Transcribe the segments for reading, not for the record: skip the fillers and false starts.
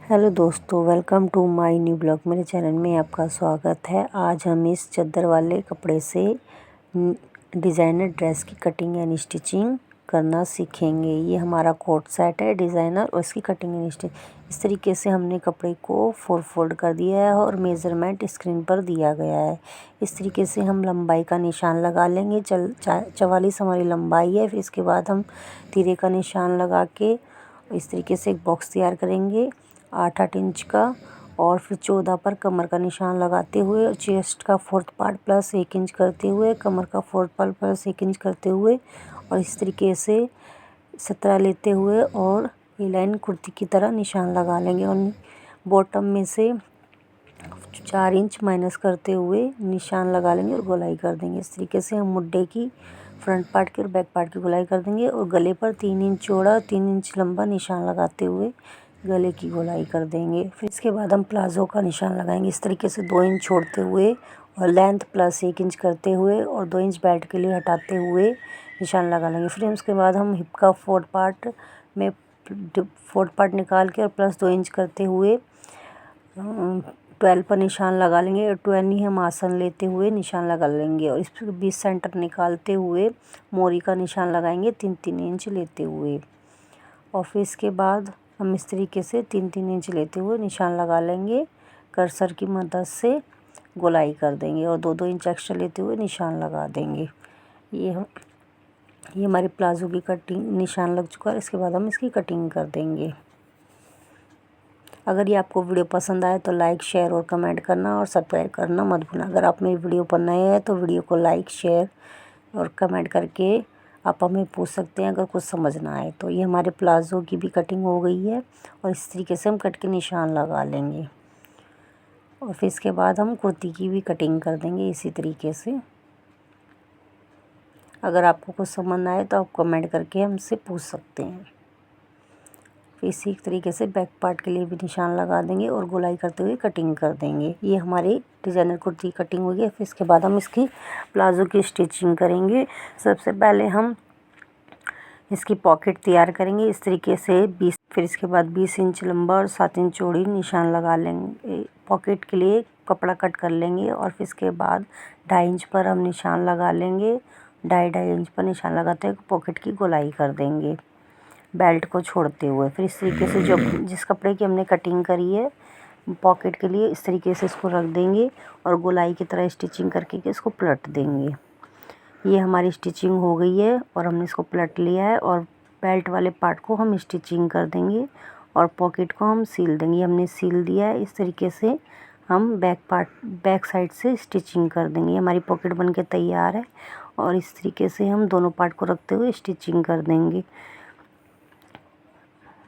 Hello दोस्तों, welcome to my new blog. मेरे channel में आपका स्वागत है। आज हम इस चादर वाले कपड़े से डिज़ाइनर ड्रेस की कटिंग एंड स्टिचिंग करना सीखेंगे। ये हमारा कोट सेट है डिज़ाइनर और इसकी कटिंग एंड स्टिचिंग इस तरीके से हमने कपड़े को फोल्ड कर दिया है और मेज़रमेंट स्क्रीन पर दिया गया है। इस तरीके से हम लंबाई का निशान लगा लेंगे। 44 हमारी लंबाई है। फिर इसके बाद हम तीरे का निशान लगा के इस तरीके से एक बॉक्स तैयार करेंगे 8-8 इंच का, और फिर 14 पर कमर का निशान लगाते हुए और चेस्ट का 4th पार्ट प्लस 1 इंच करते हुए, कमर का 4th पार्ट प्लस 1 इंच करते हुए और इस तरीके से 17 लेते हुए और ये लाइन कुर्ती की तरह निशान लगा लेंगे और बॉटम में से 4 इंच माइनस करते हुए निशान लगा लेंगे और गोलाई कर देंगे। इस तरीके से हम मुड्ढे की फ्रंट पार्ट की और बैक पार्ट की गोलाई कर देंगे और गले पर 3 इंच चौड़ा 3 इंच लंबा निशान लगाते हुए गले की गोलाई कर देंगे। फिर इसके बाद हम प्लाज़ो का निशान लगाएंगे इस तरीके से 2 इंच छोड़ते हुए और लेंथ प्लस 1 इंच करते हुए और 2 इंच बेल्ट के लिए हटाते हुए निशान लगा लेंगे। फिर उसके बाद हम हिप का 4th पार्ट में 4th पार्ट निकाल के और प्लस 2 इंच करते हुए 12 पर निशान लगा लेंगे और 12 ही हम आसन लेते हुए निशान लगा लेंगे और इस पर 20 सेंटर निकालते हुए मोरी का निशान लगाएंगे 3-3 इंच लेते हुए। और फिर इसके बाद हम इस तरीके से 3-3 इंच लेते हुए निशान लगा लेंगे। कर्सर की मदद से गोलाई कर देंगे और 2-2 इंच एक्स्ट्रा लेते हुए निशान लगा देंगे। ये हमारे प्लाज़ो की कटिंग निशान लग चुका है। इसके बाद हम इसकी कटिंग कर देंगे। अगर ये आपको वीडियो पसंद आए तो लाइक शेयर और कमेंट करना और सब्सक्राइब करना मत भूलना। अगर आप मेरी वीडियो पर नए हैं तो वीडियो को लाइक शेयर और कमेंट करके आप हमें पूछ सकते हैं अगर कुछ समझ ना आए तो। ये हमारे प्लाज़ो की भी कटिंग हो गई है और इस तरीके से हम कट के निशान लगा लेंगे और फिर इसके बाद हम कुर्ती की भी कटिंग कर देंगे इसी तरीके से। अगर आपको कुछ समझ ना आए तो आप कमेंट करके हमसे पूछ सकते हैं। फिर इसी तरीके से बैक पार्ट के लिए भी निशान लगा देंगे और गोलाई करते हुए कटिंग कर देंगे। ये हमारी डिज़ाइनर कुर्ती कटिंग हो गई। फिर इसके बाद हम इसकी प्लाज़ो की स्टिचिंग करेंगे। सबसे पहले हम इसकी पॉकेट तैयार करेंगे इस तरीके से 20, फिर इसके बाद 20 इंच लंबा और 7 इंच चौड़ी निशान लगा लेंगे। पॉकेट के लिए कपड़ा कट कर लेंगे और फिर इसके बाद 2.5 इंच पर हम निशान लगा लेंगे। 2.5 इंच पर निशान लगाते हुए पॉकेट की गोलाई कर देंगे बेल्ट को छोड़ते हुए। फिर इस तरीके से जो जिस कपड़े की हमने कटिंग करी है पॉकेट के लिए इस तरीके से इसको रख देंगे और गोलाई की तरह स्टिचिंग करके इसको पलट देंगे। ये हमारी स्टिचिंग हो गई है और हमने इसको पलट लिया है और बेल्ट वाले पार्ट को हम स्टिचिंग कर देंगे और पॉकेट को हम सील देंगे। हमने सील दिया है। इस तरीके से हम बैक साइड से स्टिचिंग कर देंगे। हमारी पॉकेट बनके तैयार है और इस तरीके से हम दोनों पार्ट को रखते हुए स्टिचिंग कर देंगे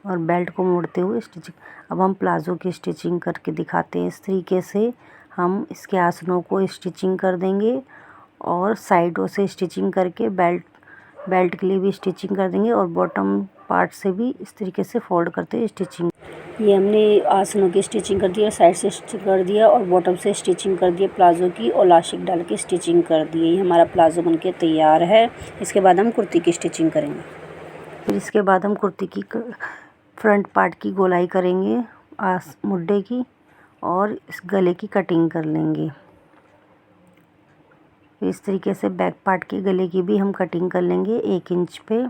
और बेल्ट को मोड़ते हुए स्टिचिंग। अब हम प्लाज़ो की स्टिचिंग करके दिखाते हैं। इस तरीके से हम इसके आसनों को स्टिचिंग कर देंगे और साइडों से स्टिचिंग करके बेल्ट के लिए भी स्टिचिंग कर देंगे और बॉटम पार्ट से भी इस तरीके से फोल्ड करते हुए स्टिचिंग। ये हमने आसनों की स्टिचिंग कर दिया, साइड से स्टिचिंग कर दिया और बॉटम से स्टिचिंग कर दिया प्लाज़ो की और लास्टिक डाल के स्टिचिंग कर दी। ये हमारा प्लाज़ो बनके तैयार है। इसके बाद हम कुर्ती की स्टिचिंग करेंगे। फिर इसके बाद हम कुर्ती की फ्रंट पार्ट की गोलाई करेंगे मुड्ढे की और इस गले की कटिंग कर लेंगे। इस तरीके से बैक पार्ट के गले की भी हम कटिंग कर लेंगे 1 इंच पे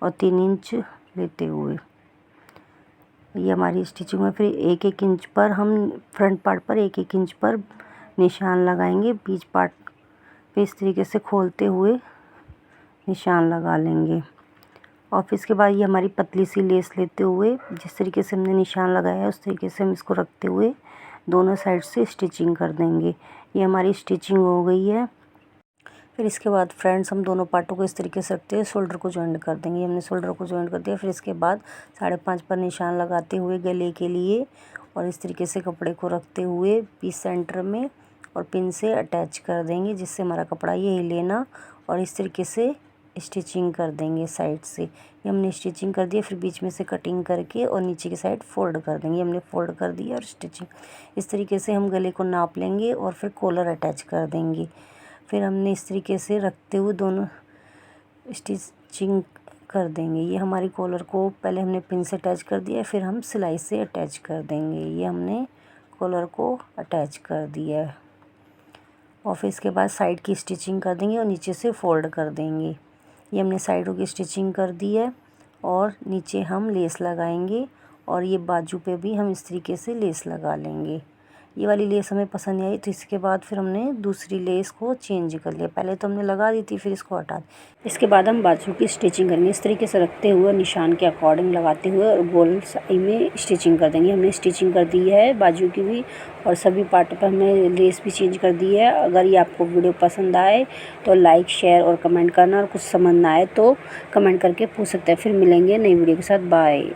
और 3 इंच लेते हुए। ये हमारी स्टिचिंग में फिर 1-1 इंच पर हम फ्रंट पार्ट पर 1-1 इंच पर निशान लगाएंगे बीच पार्ट पे इस तरीके से खोलते हुए निशान लगा लेंगे। और फिर इसके बाद ये हमारी पतली सी लेस लेते हुए जिस तरीके से हमने निशान लगाया है उस तरीके से हम इसको रखते हुए दोनों साइड से स्टिचिंग कर देंगे। ये हमारी स्टिचिंग हो गई है। फिर इसके बाद फ्रेंड्स हम दोनों पार्टों को इस तरीके से रखते हुए शोल्डर को जॉइंट कर देंगे। हमने शोल्डर को जॉइंट कर दिया। फिर इसके बाद 5.5 पर निशान लगाते हुए गले के लिए और इस तरीके से कपड़े को रखते हुए पीस सेंटर में और पिन से अटैच कर देंगे जिससे हमारा कपड़ा ये हिले ना और इस तरीके से स्टिचिंग कर देंगे साइड से। ये हमने स्टिचिंग कर दिया। फिर बीच में से कटिंग करके और नीचे की साइड फोल्ड कर देंगे। हमने फोल्ड कर दिया और स्टिचिंग इस तरीके से हम गले को नाप लेंगे और फिर कॉलर अटैच कर देंगे। फिर हमने इस तरीके से रखते हुए दोनों स्टिचिंग कर देंगे। ये हमारी कॉलर को पहले हमने पिन से अटैच कर दिया, फिर हम सिलाई से अटैच कर देंगे। ये हमने कॉलर को अटैच कर दिया है और फिर इसके बाद साइड की स्टिचिंग कर देंगे और नीचे से फोल्ड कर देंगे। ये हमने साइडों की स्टिचिंग कर दी है और नीचे हम लेस लगाएंगे और ये बाजू पे भी हम इस तरीके से लेस लगा लेंगे। ये वाली लेस हमें पसंद नहीं आई तो इसके बाद फिर हमने दूसरी लेस को चेंज कर लिया। पहले तो हमने लगा दी थी, फिर इसको हटा दी। इसके बाद हम बाजू की स्टिचिंग करेंगे। इस तरीके से रखते हुए निशान के अकॉर्डिंग लगाते हुए और गोल साई में स्टिचिंग कर देंगे। हमने स्टिचिंग कर दी है बाजू की भी और सभी पार्ट पर हमने लेस भी चेंज कर दी है। अगर ये आपको वीडियो पसंद आए तो लाइक, शेयर और कमेंट करना, और कुछ समझ ना आए तो कमेंट करके पूछ सकते हैं। फिर मिलेंगे नई वीडियो के साथ। बाय।